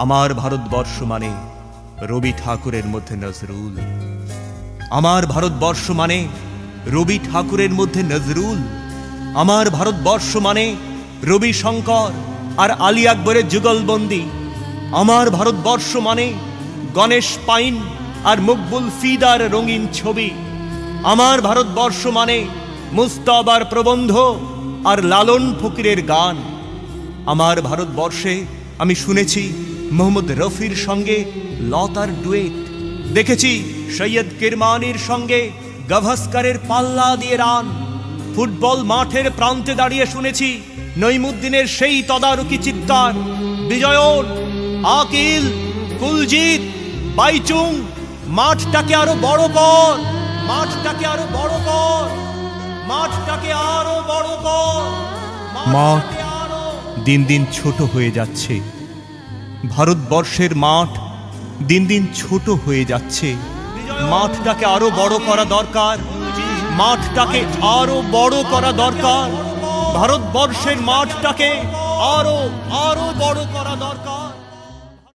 আমার ভারতবর্ষ মানে রবি ঠাকুরের মধ্যে নজরুল। আমার ভারতবর্ষ মানে রবি ঠাকুরের মধ্যে নজরুল। আমার ভারতবর্ষ মানে রবি শঙ্কর আর আলী আকবরের যুগলবন্দি। আমার ভারতবর্ষ মানে গণেশ পাইন আর মকবুল ফিদার রঙিন ছবি। আমার ভারতবর্ষ মানে মুস্তাবার প্রবন্ধ আর লালন ফকিরের গান। আমার ভারতবর্ষে আমি শুনেছি মোহাম্মদ রফির সঙ্গে লতার ডুয়েট, দেখেছি সৈয়দ কিরমানির সঙ্গে গাভাস্কারের পাল্লা দিয়ে রান। ফুটবল মাঠের প্রান্তে দাঁড়িয়ে শুনেছি নইমুদ্দিনের সেই তদারকি চিৎকার, বিজয়ন, আকিল, কুলজিৎ, বাইচুং, মাঠটাকে আরো বড় কর, মাঠটাকে আরো বড় কর, মাঠটাকে আরো বড় কর। মাঠ দিন দিন ছোট হয়ে যাচ্ছে। ভারতবর্ষের মাঠ দিন দিন ছোট হয়ে যাচ্ছে। মাঠটাকে আরো বড় করা দরকার, মাঠটাকে আরো বড় করা দরকার। ভারতবর্ষের মাঠটাকে আরো বড় করা দরকার।